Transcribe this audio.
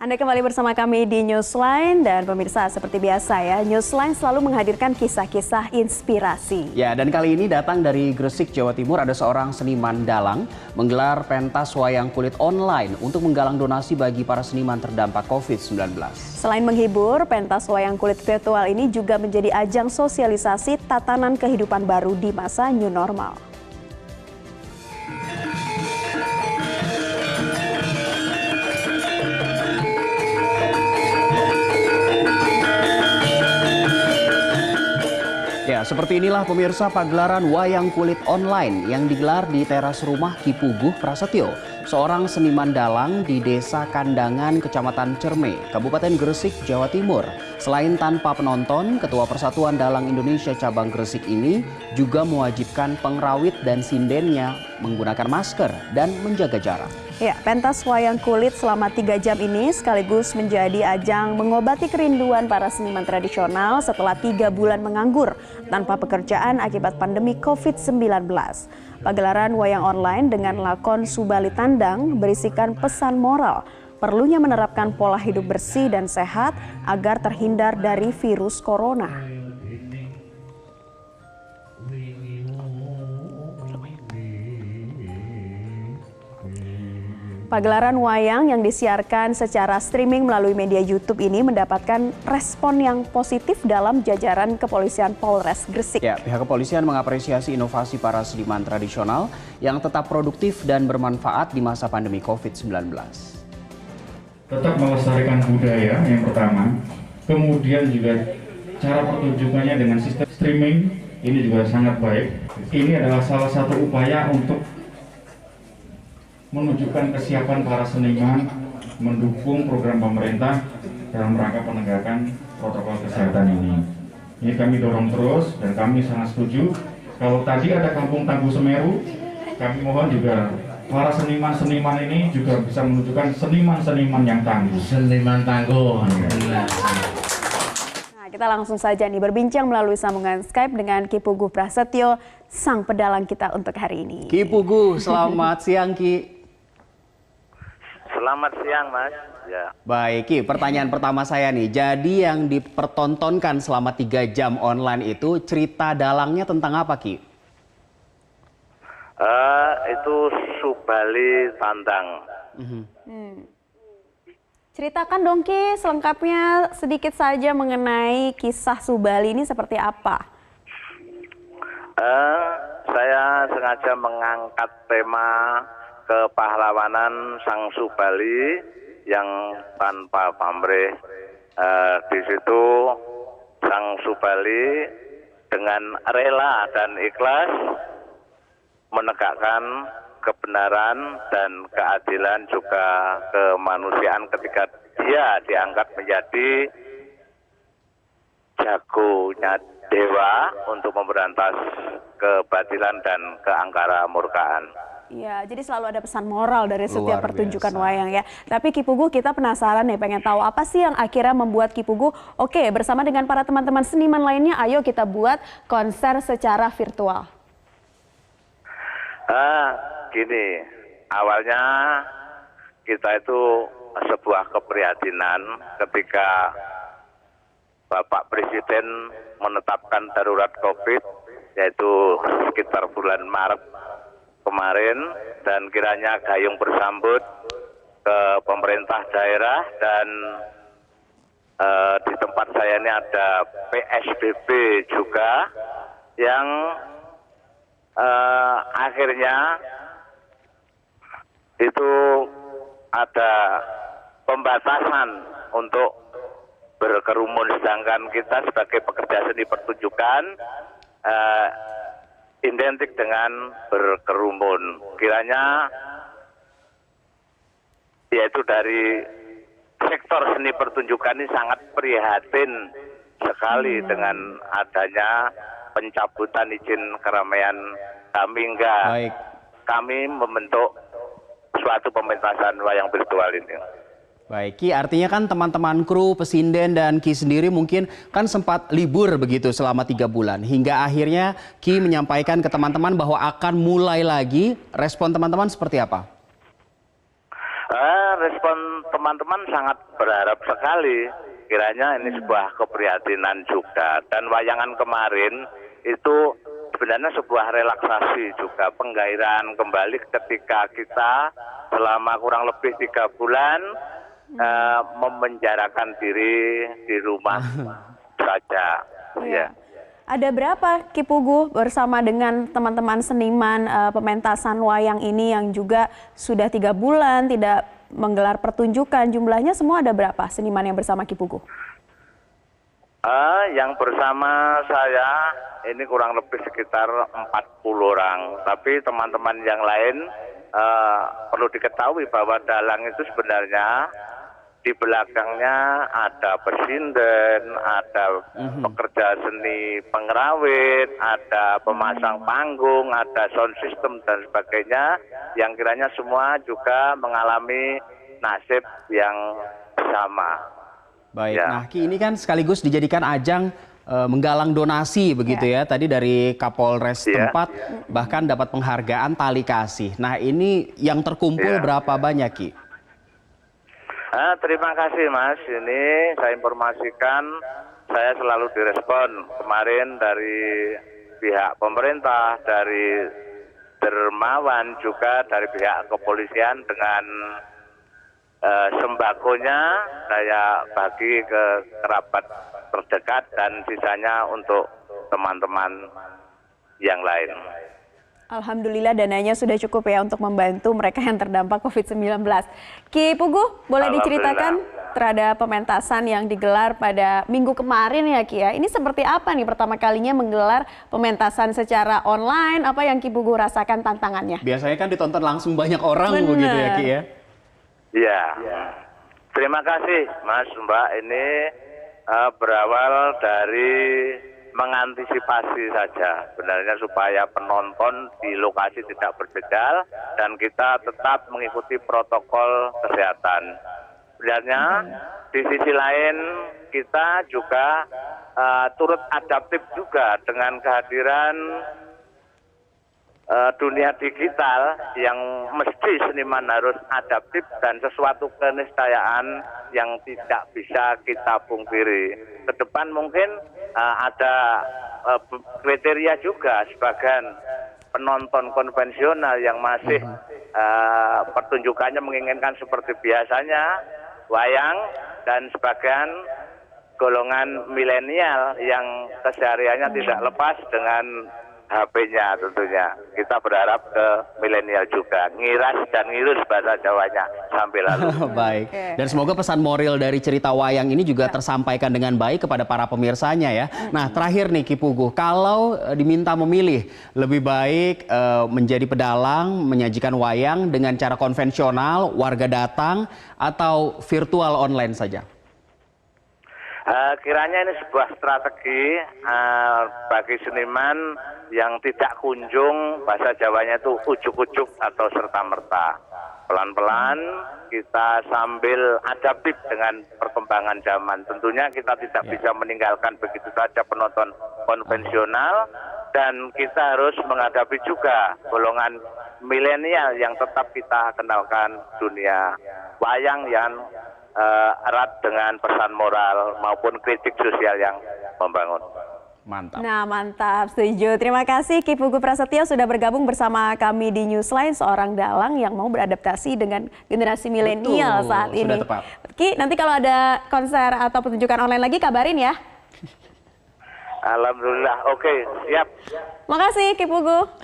Anda kembali bersama kami di Newsline dan pemirsa seperti biasa ya, Newsline selalu menghadirkan kisah-kisah inspirasi. Ya, dan kali ini datang dari Gresik, Jawa Timur, ada seorang seniman dalang menggelar pentas wayang kulit online untuk menggalang donasi bagi para seniman terdampak COVID-19. Selain menghibur, pentas wayang kulit virtual ini juga menjadi ajang sosialisasi tatanan kehidupan baru di masa new normal. Ya, seperti inilah pemirsa pagelaran wayang kulit online yang digelar di teras rumah Ki Puguh Prasetyo, seorang seniman dalang di Desa Kandangan, Kecamatan Cerme, Kabupaten Gresik, Jawa Timur. Selain tanpa penonton, Ketua Persatuan Dalang Indonesia Cabang Gresik ini juga mewajibkan pengrawit dan sindennya menggunakan masker dan menjaga jarak. Ya, pentas wayang kulit selama 3 jam ini sekaligus menjadi ajang mengobati kerinduan para seniman tradisional setelah 3 bulan menganggur tanpa pekerjaan akibat pandemi COVID-19. Pagelaran wayang online dengan lakon Subali Tandang berisikan pesan moral, perlunya menerapkan pola hidup bersih dan sehat agar terhindar dari virus corona. Pagelaran wayang yang disiarkan secara streaming melalui media YouTube ini mendapatkan respon yang positif dalam jajaran Kepolisian Polres Gresik. Ya, pihak kepolisian mengapresiasi inovasi para seniman tradisional yang tetap produktif dan bermanfaat di masa pandemi COVID-19. Tetap melestarikan budaya yang pertama, kemudian juga cara pertunjukannya dengan sistem streaming ini juga sangat baik. Ini adalah salah satu upaya untuk menunjukkan kesiapan para seniman mendukung program pemerintah dalam rangka penegakan protokol kesehatan ini. Ini kami dorong terus dan kami sangat setuju. Kalau tadi ada Kampung Tangguh Semeru, kami mohon juga para seniman-seniman ini juga bisa menunjukkan seniman-seniman yang tangguh. Seniman tangguh. Nah, kita langsung saja nih berbincang melalui sambungan Skype dengan Ki Puguh Prasetyo, sang pedalang kita untuk hari ini. Ki Puguh, selamat siang Ki. Selamat siang, Mas. Ya. Baik, Ki, pertanyaan pertama saya nih. Jadi yang dipertontonkan selama 3 jam online itu cerita dalangnya tentang apa, Ki? Itu Subali Tandang. Ceritakan dong Ki, selengkapnya sedikit saja mengenai kisah Subali ini seperti apa? Saya sengaja mengangkat tema kepahlawanan Sang Subali yang tanpa pamrih. Di situ Sang Subali dengan rela dan ikhlas menegakkan kebenaran dan keadilan juga kemanusiaan ketika dia diangkat menjadi jagonya dewa untuk memberantas kebatilan dan keangkara murkaan. Iya, jadi selalu ada pesan moral dari setiap Luar pertunjukan biasa. wayang ya. Tapi Ki Puguh, kita penasaran nih, pengen tahu apa sih yang akhirnya membuat Ki Puguh, oke, bersama dengan para teman-teman seniman lainnya, ayo kita buat konser secara virtual. Gini, awalnya kita itu sebuah keprihatinan ketika Bapak Presiden menetapkan darurat COVID, yaitu sekitar bulan Maret kemarin, dan kiranya gayung bersambut ke pemerintah daerah dan di tempat saya ini ada PSBB juga yang akhirnya itu ada pembatasan untuk berkerumun, sedangkan kita sebagai pekerja seni pertunjukan identik dengan berkerumun. Kiranya yaitu dari sektor seni pertunjukan ini sangat prihatin sekali dengan adanya pencabutan izin keramaian kami, hingga kami membentuk suatu pementasan wayang virtual ini. Baik, Ki, artinya kan teman-teman kru, pesinden, dan Ki sendiri mungkin kan sempat libur begitu selama 3 bulan. Hingga akhirnya Ki menyampaikan ke teman-teman bahwa akan mulai lagi. Respon teman-teman seperti apa? respon teman-teman sangat berharap sekali. Kiranya ini sebuah keprihatinan juga. Dan wayangan kemarin itu sebenarnya sebuah relaksasi juga, penggairaan kembali ketika kita selama kurang lebih 3 bulan memenjarakan diri di rumah saja. Ya. Ada berapa Ki Puguh bersama dengan teman-teman seniman pementasan wayang ini yang juga sudah 3 bulan tidak menggelar pertunjukan? Jumlahnya semua ada berapa seniman yang bersama Ki Puguh? Yang bersama saya ini kurang lebih sekitar 40 orang. Tapi teman-teman yang lain perlu diketahui bahwa dalang itu sebenarnya di belakangnya ada pesinden, ada pekerja seni pengerawit, ada pemasang panggung, ada sound system dan sebagainya yang kiranya semua juga mengalami nasib yang sama. Baik, nah Ki, ini kan sekaligus dijadikan ajang menggalang donasi begitu ya. Tadi dari Kapolres tempat bahkan dapat penghargaan tali kasih. Nah ini yang terkumpul berapa banyak Ki? Terima kasih Mas, ini saya informasikan saya selalu direspon kemarin dari pihak pemerintah, dari dermawan juga dari pihak kepolisian dengan sembakonya saya bagi ke kerabat terdekat dan sisanya untuk teman-teman yang lain. Alhamdulillah dananya sudah cukup ya untuk membantu mereka yang terdampak COVID-19. Ki Puguh, boleh diceritakan terhadap pementasan yang digelar pada minggu kemarin ya Ki ya. Ini seperti apa nih pertama kalinya menggelar pementasan secara online? Apa yang Ki Puguh rasakan tantangannya? Biasanya kan ditonton langsung banyak orang begitu ya Ki ya. Ya, terima kasih Mas Mbak. Ini berawal dari mengantisipasi saja, sebenarnya supaya penonton di lokasi tidak berjegal dan kita tetap mengikuti protokol kesehatan. Sebenarnya di sisi lain kita juga turut adaptif juga dengan kehadiran dunia digital yang mesti seniman harus adaptif dan sesuatu keniscayaan yang tidak bisa kita pungkiri. Ke depan mungkin ada kriteria juga sebagian penonton konvensional yang masih pertunjukannya menginginkan seperti biasanya wayang dan sebagian golongan milenial yang kesehariannya tidak lepas dengan HP-nya tentunya. Kita berharap ke milenial juga, ngiras dan ngirus bahasa Jawanya sampai lalu. Baik, dan semoga pesan moral dari cerita wayang ini juga tersampaikan dengan baik kepada para pemirsanya ya. Nah terakhir nih Ki Puguh, kalau diminta memilih lebih baik menjadi pedalang, menyajikan wayang dengan cara konvensional, warga datang atau virtual online saja? Kiranya ini sebuah strategi bagi seniman yang tidak kunjung bahasa Jawanya itu ujuk-ujuk atau serta-merta. Pelan-pelan kita sambil adaptif dengan perkembangan zaman. Tentunya kita tidak bisa meninggalkan begitu saja penonton konvensional dan kita harus menghadapi juga golongan milenial yang tetap kita kenalkan dunia wayang yang erat dengan pesan moral maupun kritik sosial yang membangun. Mantap. Nah mantap, setuju. Terima kasih Ki Puguh Prasetyo sudah bergabung bersama kami di Newsline, seorang dalang yang mau beradaptasi dengan generasi milenial saat ini. Sudah tepat. Ki, nanti kalau ada konser atau pertunjukan online lagi kabarin ya. Alhamdulillah, oke, siap. Makasih Ki Puguh.